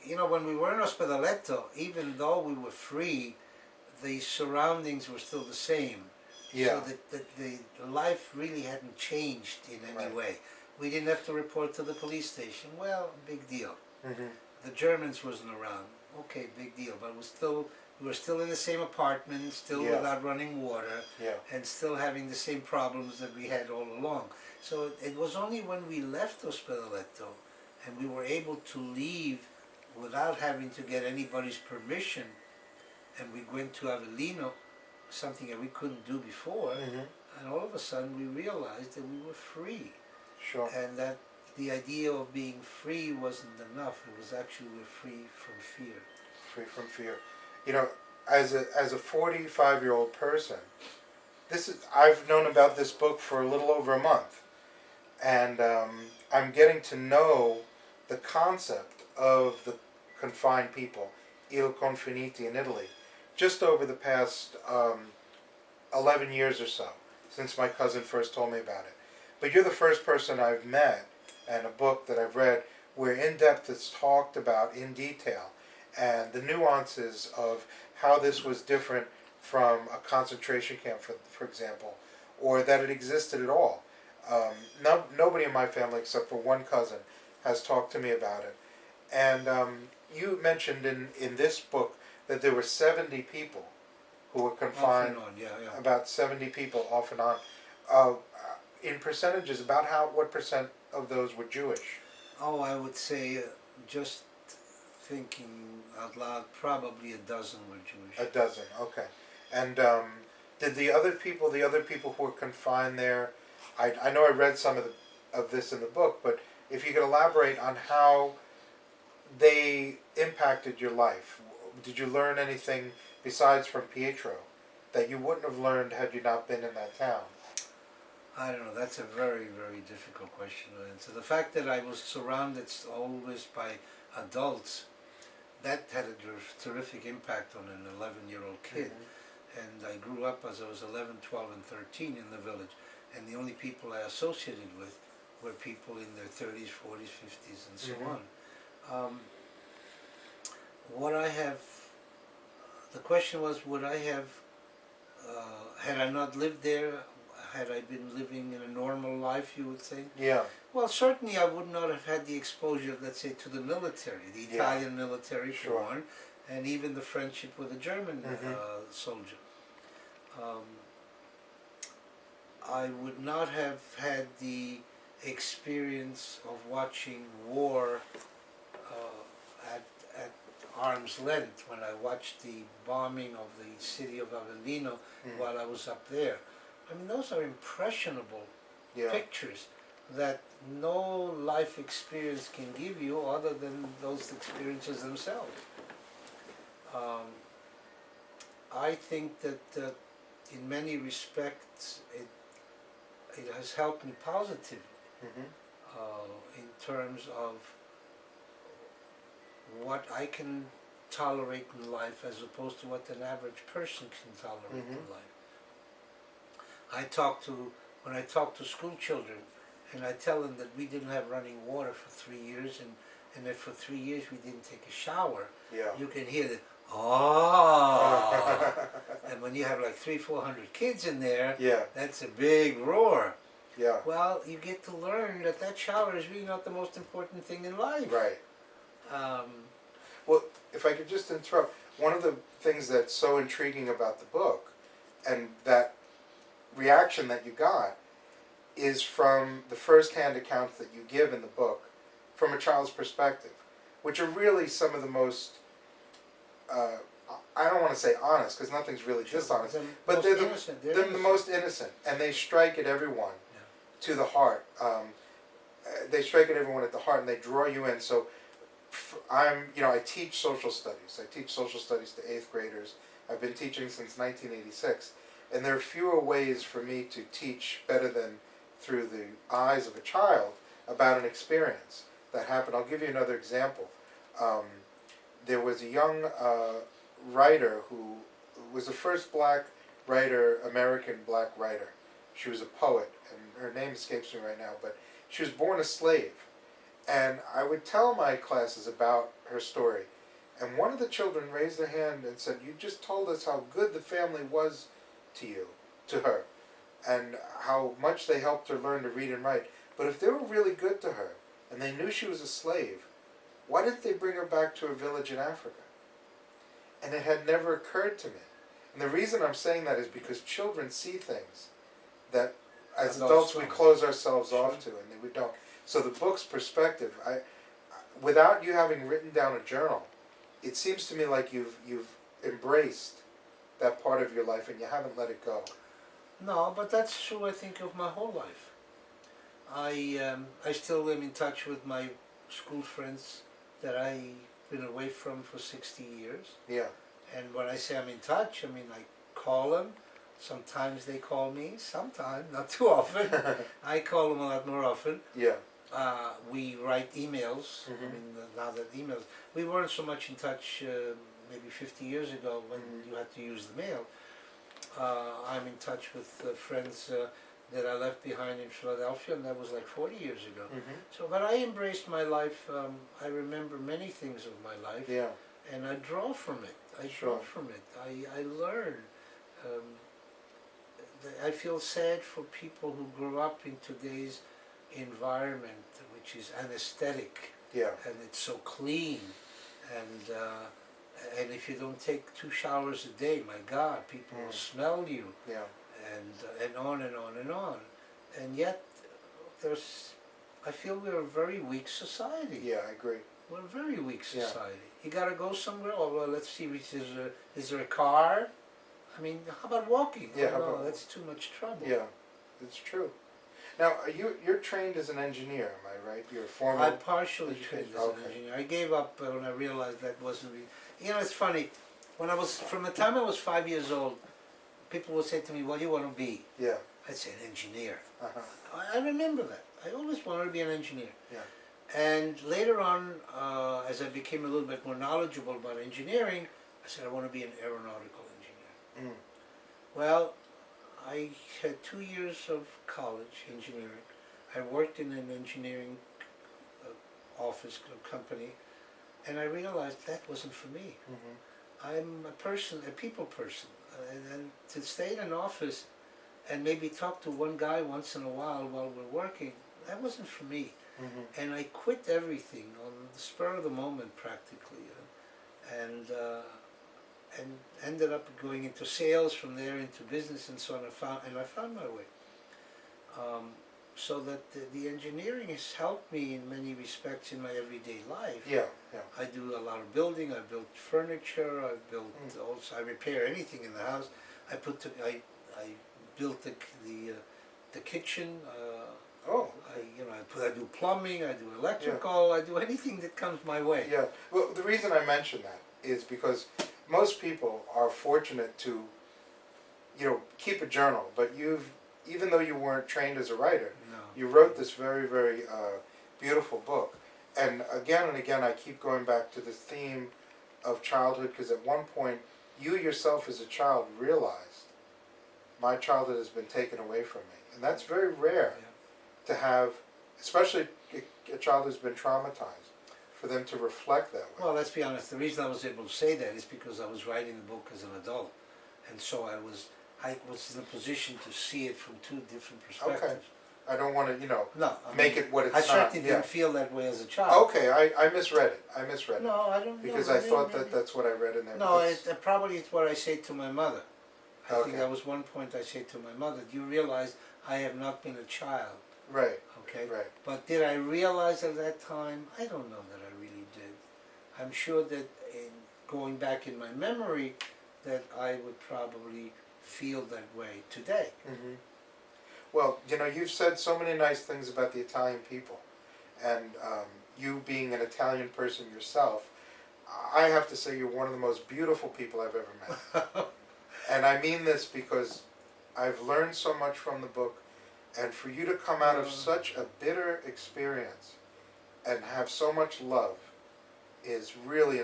you know, when we were in Ospedaletto, even though we were free, the surroundings were still the same. Yeah. So that the life really hadn't changed in any Right. way. We didn't have to report to the police station. Well, big deal. Mm-hmm. The Germans wasn't around. Okay, big deal. But we were still in the same apartment, still Yeah. without running water, Yeah. and still having the same problems that we had all along. So it was only when we left Ospedaletto and we were able to leave without having to get anybody's permission, and we went to Avellino, something that we couldn't do before, Mm-hmm. and all of a sudden we realized that we were free, Sure. and that the idea of being free wasn't enough. It was actually we're free from fear. Free from fear. You know, as a 45-year-old person, I've known about this book for a little over a month, and I'm getting to know the concept of the confined people, il confiniti in Italy, just over the past 11 years or so, since my cousin first told me about it. But you're the first person I've met, and a book that I've read where in depth it's talked about in detail, and the nuances of how this was different from a concentration camp, for example, or that it existed at all. Nobody in my family, except for one cousin, has talked to me about it. And you mentioned in this book that there were 70 people who were confined. Off and on, yeah. About 70 people off and on. In percentages, what percent of those were Jewish? Oh, I would say, just thinking out loud, probably a dozen were Jewish. A dozen, okay. And did the other people who were confined there, I know I read some of this in the book, but if you could elaborate on how they impacted your life. Did you learn anything besides from Pietro that you wouldn't have learned had you not been in that town? I don't know, that's a very, very difficult question to answer. The fact that I was surrounded always by adults, that had a terrific impact on an 11-year-old kid. Mm-hmm. And I grew up as I was 11, 12, and 13 in the village. And the only people I associated with were people in their 30s, 40s, 50s, and so Mm-hmm. on. What I have, the question was, would I have, had I not lived there, had I been living in a normal life, you would think? Yeah. Well, certainly I would not have had the exposure, let's say, to the military, the Italian military, for Sure. one, and even the friendship with a German Mm-hmm. soldier. I would not have had the experience of watching war at arm's length when I watched the bombing of the city of Avellino while I was up there. I mean, those are impressionable pictures that no life experience can give you other than those experiences themselves. I think that in many respects it has helped me positively in terms of what I can tolerate in life as opposed to what an average person can tolerate in life. When I talk to school children, and I tell them that we didn't have running water for 3 years, and that for 3 years we didn't take a shower, you can hear that, oh! And when you have like 300-400 kids in there, that's a big roar. Yeah. Well, you get to learn that shower is really not the most important thing in life. Right. Well, if I could just interrupt, one of the things that's so intriguing about the book, and that reaction that you got, is from the first-hand accounts that you give in the book, from a child's perspective, which are really some of the most, I don't want to say honest, because nothing's really dishonest, but they're the most innocent, and they strike at everyone to the heart. They strike at everyone at the heart, and they draw you in. So I teach social studies. I teach social studies to 8th graders. I've been teaching since 1986, and there are fewer ways for me to teach better than through the eyes of a child about an experience that happened. I'll give you another example. There was a young writer who was the first American black writer. She was a poet, and her name escapes me right now, but she was born a slave. And I would tell my classes about her story. And one of the children raised their hand and said, "You just told us how good the family was to you, to her, and how much they helped her learn to read and write. But if they were really good to her, and they knew she was a slave, why didn't they bring her back to a village in Africa?" And it had never occurred to me. And the reason I'm saying that is because children see things that as adults we close ourselves off to, and we don't. So the book's perspective, without you having written down a journal, it seems to me like you've embraced that part of your life and you haven't let it go. No, but that's true, I think, of my whole life. I still am in touch with my school friends that I've been away from for 60 years. Yeah. And when I say I'm in touch, I mean I call them. Sometimes they call me, sometimes, not too often. I call them a lot more often. Yeah. We write emails. Mm-hmm. I mean, now that emails, we weren't so much in touch maybe 50 years ago when you had to use the mail. I'm in touch with friends that I left behind in Philadelphia, and that was like 40 years ago. Mm-hmm. So, but I embraced my life. I remember many things of my life, Yeah. and I draw from it. Draw from it. I learn. I feel sad for people who grew up in today's environment, which is anesthetic. Yeah. And it's so clean, and if you don't take 2 showers a day, my God, people will smell you. Yeah. And on and on and on. And yet, I feel we're a very weak society. Yeah, I agree. We're a very weak society. You gotta go somewhere, oh, well, let's see, is there a car? I mean, how about walking? Yeah, oh, no, that's too much trouble. Yeah, it's true. Now, you're trained as an engineer, am I right? You're a formal... I partially trained as an engineer. I gave up when I realized that wasn't really... You know, it's funny, from the time I was 5 years old, people would say to me, what do you want to be? Yeah. I'd say an engineer. Uh-huh. I remember that. I always wanted to be an engineer. Yeah. And later on, as I became a little bit more knowledgeable about engineering, I said I want to be an aeronautical engineer. Mm. Well, I had 2 years of college engineering. I worked in an engineering office company, and I realized that wasn't for me. Mm-hmm. I'm a people person, and to stay in an office and maybe talk to one guy once in a while we're working, that wasn't for me. Mm-hmm. And I quit everything on the spur of the moment practically, and ended up going into sales, from there into business and so on. I found my way. So that the engineering has helped me in many respects in my everyday life. Yeah, yeah. I do a lot of building. I built furniture. I built also. I repair anything in the house. I built the kitchen. I do plumbing. I do electrical. I do anything that comes my way. Yeah. Well, the reason I mention that is because most people are fortunate to, keep a journal. But even though you weren't trained as a writer, you wrote this very, very beautiful book. And again, I keep going back to this theme of childhood, because at one point, you yourself as a child realized, my childhood has been taken away from me. And that's very rare to have, especially a child who's been traumatized, for them to reflect that way. Well, let's be honest, the reason I was able to say that is because I was writing the book as an adult. And so I was in a position to see it from 2 different perspectives. Okay. I don't want to, make it what it's I not. certainly didn't feel that way as a child. Okay, I misread it. No, I don't know. Because I thought that's what I read in there. No, probably it's what I say to my mother. I think Okay. that was one point I say to my mother. Do you realize I have not been a child? Right. Okay? Right. But did I realize at that time? I don't know that I really did. I'm sure that in going back in my memory that I would probably feel that way today. Mm-hmm. Well, you've said so many nice things about the Italian people, and you being an Italian person yourself, I have to say you're one of the most beautiful people I've ever met. And I mean this because I've learned so much from the book, and for you to come out of such a bitter experience and have so much love is really inspiring.